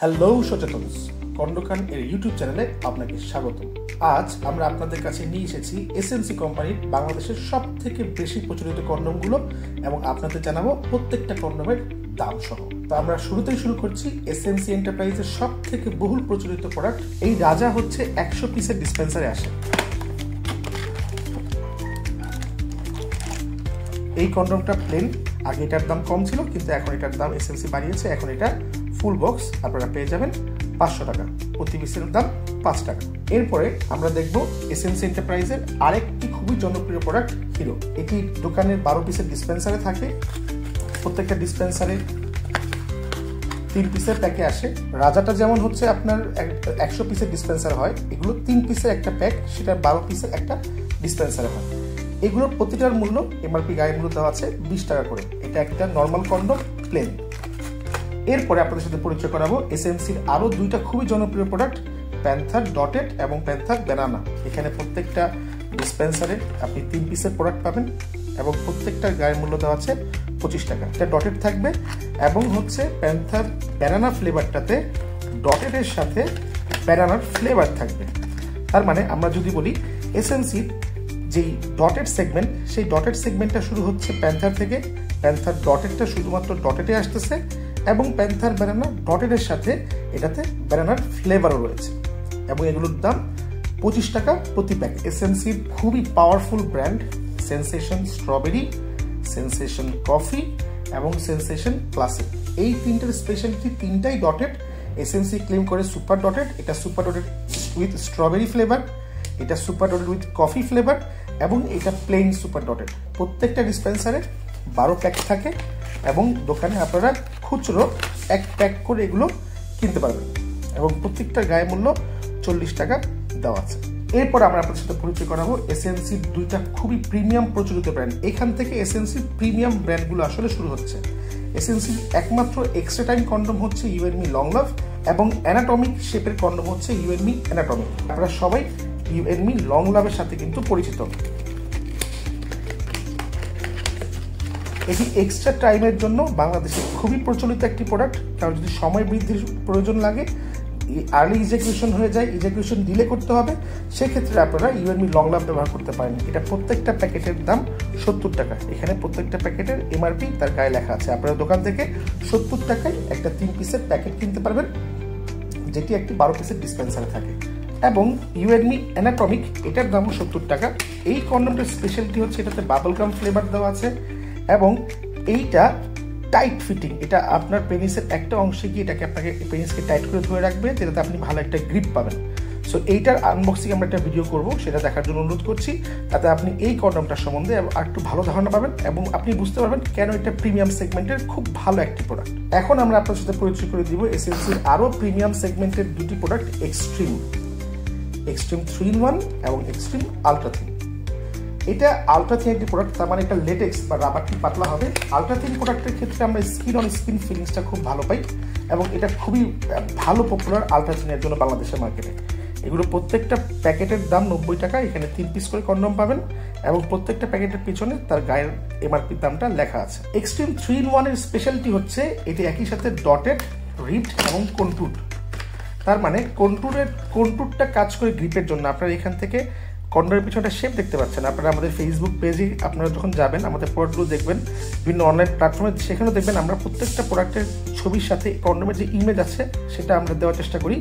Hello সচেতনস, খণ্ডকান এর YouTube চ্যানেলে আপনাকে স্বাগত। আজ আমরা আপনাদের কাছে নিয়ে এসেছি এসএমসি কোম্পানির বাংলাদেশের সব থেকে বেশি প্রচলিত কন্ডমগুলো এবং আপনাদের জানাবো প্রত্যেকটা কন্ডমের দাম সহ। তো আমরা শুরুতেই শুরু করছি এসএমসি এন্টারপ্রাইজের সব থেকে বহুল প্রচলিত প্রোডাক্ট। এই রাজা হচ্ছে 100 পিসের ডিসপেন্সারে আসে। এই কন্ডমটা প্লেন, আগে এটার দাম কম ছিল কিন্তু এখন এটার দাম এসএমসি বাড়িয়েছে। এখন এটা ফুল বক্স আপনারা পেয়ে যাবেন 500 টাকা, প্রতি পিসের দাম 5 টাকা। এরপরে আমরা দেখব এসএমসি এন্টারপ্রাইজের আরেকটি খুবই জনপ্রিয় প্রোডাক্ট হিরো। এটি দোকানের 12 পিসের ডিসপেন্সারে থাকে। প্রত্যেকটা ডিসপেন্সারে 3 পিসের প্যাকে আসে। রাজাটা যেমন হচ্ছে আপনার 100 পিসের ডিসপেন্সার হয়, এগুলো 3 পিসের একটা প্যাক, সেটা 12 পিসের একটা ডিসপেন্সারে হয়। এগুলোর প্রতিটার মূল্য এমআরপি গায়ে মূল্য দেওয়া আছে 20 টাকা করে। এটা একটা নর্মাল কন্ডম প্লেন। এরপরে আপনাদের সাথে পরিচয় করাবো এসএমসির আরো দুইটা খুবই জনপ্রিয় প্রোডাক্ট, প্যান্থার ডটেড এবং প্যান্থার ব্যানানা। এখানে প্রত্যেকটা ডিসপেন্সারে আপনি 3 পিসের প্রোডাক্ট পাবেন এবং প্রত্যেকটার গায়ের মূল্য দেওয়া আছে 25 টাকা। এটা ডটেড থাকবে এবং হচ্ছে প্যান্থার ব্যানানা ফ্লেভারটাতে ডটেডের সাথে ব্যানানার ফ্লেভার থাকবে। তার মানে আমরা যদি বলি এসএমসির যেই ডটেড সেগমেন্ট, সেই ডটেড সেগমেন্টটা শুরু হচ্ছে প্যান্থার থেকে। প্যান্থার ডটেডটা শুধুমাত্র ডটেডে আসতেছে এবং প্যান্থার ব্যানানা ডটেডের সাথে এটাতে ব্যানানার ফ্লেভারও রয়েছে এবং এগুলোর দাম 25 টাকা প্রতি প্যাক। এসএমসির খুবই powerful brand sensation strawberry, sensation coffee এবং সেন্সেশন ক্লাসিক। এই তিনটার স্পেশালিটি তিনটাই ডটেড। এসএমসি ক্লেম করে সুপার ডটেড, এটা super dotted with strawberry flavour, এটা super dotted with coffee flavour এবং এটা প্লেন সুপার ডটেড। প্রত্যেকটা ডিসপেন্সারে 12 প্যাক থাকে এবং দোকানে আপনারা খুচরো 1 প্যাক করে এগুলো কিনতে পারবেন এবং প্রত্যেকটার গায়ে মূল্য 40 টাকা দেওয়া আছে। এরপর আমরা আপনাদের সাথে পরিচয় করাবো এসএমসির দুইটা খুবই প্রিমিয়াম প্রচলিত ব্র্যান্ড। এখান থেকে এসএমসির প্রিমিয়াম ব্র্যান্ডগুলো আসলে শুরু হচ্ছে। এসএমসির একমাত্র এক্সট্রা টাইম কন্ডম হচ্ছে ইউ এন্ড মি লং লাভ এবং অ্যানাটমিক শেপের কন্ডম হচ্ছে ইউ এন্ড মি অ্যানাটমিক। আপনারা সবাই ইউ এন্ড মি লং লাভের সাথে কিন্তু পরিচিত। এটি এক্সট্রা টাইমের জন্য বাংলাদেশে খুবই প্রচলিত একটি প্রোডাক্ট। কারণ যদি সময় বৃদ্ধির প্রয়োজন লাগে, আর্লি ইজেকুশন হয়ে যায়, ইজেকুশন ডিলে করতে হবে, সেক্ষেত্রে আপনারা ইউ এন্ড মি লং লাভ ব্যবহার করতে পারেন। এটা প্রত্যেকটা প্যাকেটের দাম 70 টাকা। এখানে প্রত্যেকটা প্যাকেটের এমআরপি তার গায়ে লেখা আছে। আপনারা দোকান থেকে 70 টাকায় একটা 3 পিসের প্যাকেট কিনতে পারবেন, যেটি একটি 12 পিসের ডিসপেন্সারে থাকে। এবং ইউ এন্ড মি অ্যানাটমিক, এটার দামও 70 টাকা। এই কন্ডমটার স্পেশালিটি হচ্ছে এটাতে বাবল গাম ফ্লেভার দেওয়া আছে এবং এইটা টাইট ফিটিং। এটা আপনার পেনিসের একটা অংশে গিয়ে এটাকে আপনাকে পেনিসকে টাইট করে ধরে রাখবে, যেটাতে আপনি ভালো একটা গ্রিপ পাবেন। সো এইটার আনবক্সিং আমরা একটা ভিডিও করব, সেটা দেখার জন্য অনুরোধ করছি। তাতে আপনি এই কন্ডমটার সম্বন্ধে আর একটু ভালো ধারণা পাবেন এবং আপনি বুঝতে পারবেন কেন এটা প্রিমিয়াম সেগমেন্টের খুব ভালো একটি প্রোডাক্ট। এখন আমরা আপনার সাথে পরিচয় করে দিব এসএমসির আরও প্রিমিয়াম সেগমেন্টের দুটি প্রোডাক্ট, এক্সট্রিম 3-in-1 এবং এক্সট্রিম আলট্রা থিন। এটা আলট্রা থিন একটি প্রোডাক্ট, তার মানে এটা লেটেক্স বা রাবারটি পাতলা হবে। আলট্রা থিন প্রোডাক্টের ক্ষেত্রে আমরা স্কিন অন স্কিন ফিলিংসটা খুব ভালো পাই এবং এটা খুবই ভালো পপুলার আলট্রা থিনের জন্য বাংলাদেশের মার্কেটে। এগুলো প্রত্যেকটা প্যাকেটের দাম 90 টাকা। এখানে 3 পিস করে কন্ডম পাবেন এবং প্রত্যেকটা প্যাকেটের পিছনে তার গায়ের এমআরপির দামটা লেখা আছে। এক্সট্রিম 3-in-1 এর স্পেশালিটি হচ্ছে এটি একই সাথে ডটেড, রিপড এবং কন্ট্যুর। তার মানে কন্ট্যুরটা কাজ করে গ্রিপের জন্য। আপনারা এখান থেকে কন্ডমের পিছনে শেপ দেখতে পাচ্ছেন। আপনারা আমাদের ফেসবুক পেজে আপনারা যখন যাবেন, আমাদের প্রোডাক্টগুলো দেখবেন বিভিন্ন অনলাইন প্ল্যাটফর্মে, সেখানেও দেখবেন আমরা প্রত্যেকটা প্রোডাক্টের ছবির সাথে কন্ডমের যে ইমেজ আছে সেটা আমরা দেওয়ার চেষ্টা করি,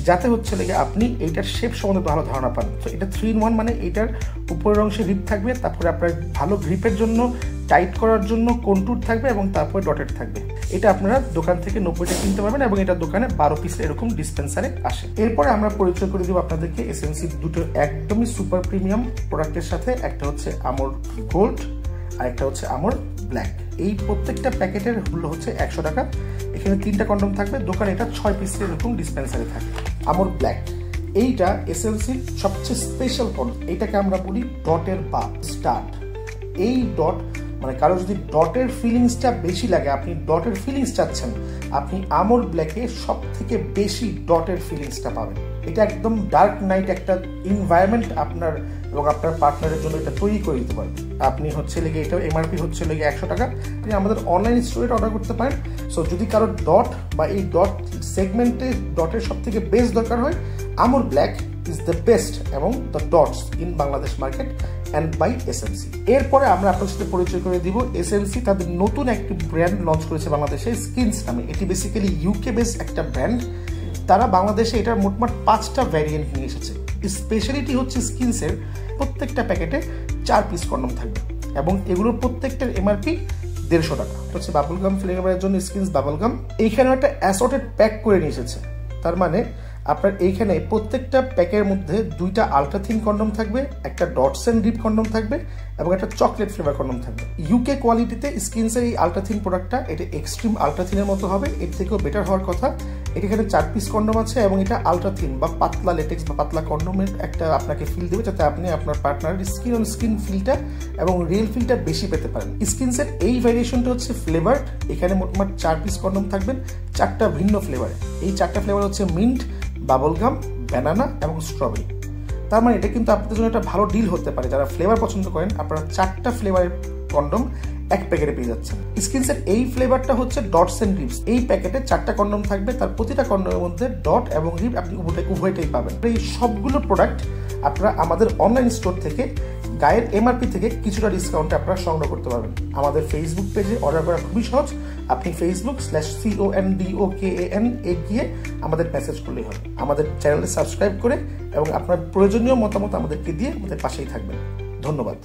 যাতে হচ্ছে লেগে আপনি এইটার শেপ সম্বন্ধে ভালো ধারণা পান। তো এটা 3-in-1 মানে এইটার উপরের অংশে রিপ থাকবে, তারপরে আপনার ভালো গ্রিপের জন্য, টাইট করার জন্য কন্ট্যুর থাকবে এবং তারপরে ডটেড থাকবে। এটা আপনারা দোকান থেকে 90 টাকা কিনতে পারবেন এবং এটা দোকানে 12 পিসের এরকম ডিসপেন্সারে আসে। এরপরে আমরা পরিচয় করে দিব আপনাদেরকে এসএমসির দুটো একদমই সুপার প্রিমিয়াম প্রোডাক্টের সাথে। একটা হচ্ছে আমর গোল্ড আর একটা হচ্ছে আমর ব্ল্যাক। এই প্রত্যেকটা প্যাকেটের মূল্য হচ্ছে 100 টাকা। এখানে 3টা কন্ডম থাকবে, দোকানে এটা 6 পিসের এরকম ডিসপেন্সারে থাকে। আমর ব্ল্যাক এইটা এসএমসির সবচেয়ে স্পেশাল কন্ডম। এটাকে আমরা বলি ডটের বা স্টার্ট। এই ডট মানে কারো যদি ডটের ফিলিংসটা বেশি লাগে, আপনি ডটের ফিলিংস চাচ্ছেন, আপনি আমর ব্ল্যাকে সব থেকে বেশি ডটের ফিলিংসটা পাবেন। এটা একদম ডার্ক নাইট একটা এনভায়রনমেন্ট আপনার এবং আপনার পার্টনারের জন্য এটা তৈরি করে দিতে পারবে। আপনি হচ্ছে লেগে এটা এমআরপি হচ্ছে লেগে 100 টাকা, আপনি আমাদের অনলাইন স্টোরে অর্ডার করতে পারেন। সো যদি কারো ডট বা এই ডট সেগমেন্টে ডটের সব থেকে বেস্ট দরকার হয়, Amul black is the best এবং the dots in Bangladesh market and by SMC. এরপরে আমরা আপনার সাথে পরিচয় করে দিব এসএমসি তাদের নতুন একটি ব্র্যান্ড লঞ্চ করেছে বাংলাদেশে, স্কিনস নামে। এটি বেসিক্যালি ইউকে বেস একটা ব্র্যান্ড। তারা বাংলাদেশে এটার মোটমাট 5টা ভ্যারিয়েন্ট নিয়ে এসেছে। স্পেশালিটি হচ্ছে স্কিনসের প্রত্যেকটা প্যাকেটে 4 পিস কন্ডম থাকবে এবং এগুলোর প্রত্যেকটার এমআরপি 150 টাকা। হচ্ছে বাবলগাম ফ্লেভারের জন্য স্কিনস বাবলগাম। এইখানে একটা অ্যাসর্টেড প্যাক করে নিয়ে এসেছে। তার মানে আপনার এইখানে প্রত্যেকটা প্যাকের মধ্যে 2টা আলট্রাথিন কন্ডম থাকবে, একটা ডটস এন্ড ডিপ কন্ডম থাকবে এবং একটা চকলেট ফ্লেভার কন্ডম থাকবে। ইউকে কোয়ালিটিতে স্কিনসের এই আলট্রাথিন প্রোডাক্টটা এটা এক্সট্রিম আলট্রাথিনের মতো হবে, এর থেকেও বেটার হওয়ার কথা। এটা এখানে 4 পিস কন্ডম আছে এবং এটা আলট্রাথিন বা পাতলা লেটেক্স বা পাতলা কন্ডমের একটা আপনাকে ফিল দেবে, যাতে আপনি আপনার পার্টনারের স্কিন অন স্কিন ফিলটা এবং রিয়েল ফিলটা বেশি পেতে পারেন। স্কিনসের এই ভ্যারিয়েশনটা হচ্ছে ফ্লেভার। এখানে মোটমাট 4 পিস কন্ডম থাকবেন 4টা ভিন্ন ফ্লেভারে। এই 4টা ফ্লেভার হচ্ছে মিন্ট, বাবলগাম, ব্যানানা এবং স্ট্রবেরি। তার মানে এটা কিন্তু আপনাদের জন্য একটা ভালো ডিল হতে পারে। যারা ফ্লেভার পছন্দ করেন, আপনারা 4টা ফ্লেভারের কন্ডম এক প্যাকেটে পেয়ে যাচ্ছেন। স্কিনসের এই ফ্লেভারটা হচ্ছে ডটস এন্ড রিপস। এই প্যাকেটে 4টা কন্ডম থাকবে, তার প্রতিটা কন্ডমের মধ্যে ডট এবং রিপ আপনি উভয়টাই পাবেন। এই সবগুলো প্রোডাক্ট আপনারা আমাদের অনলাইন স্টোর থেকে গায়ের এমআরপি থেকে কিছুটা ডিসকাউন্টে আপনারা সংগ্রহ করতে পারবেন। আমাদের ফেসবুক পেজে অর্ডার করা খুবই সহজ। আপনি facebook/CONDOKAN গিয়ে আমাদের মেসেজ করলেই হবে। আমাদের চ্যানেলটি সাবস্ক্রাইব করে এবং আপনার প্রয়োজনীয় মতামত আমাদেরকে দিয়ে আমাদের পাশেই থাকবেন। ধন্যবাদ।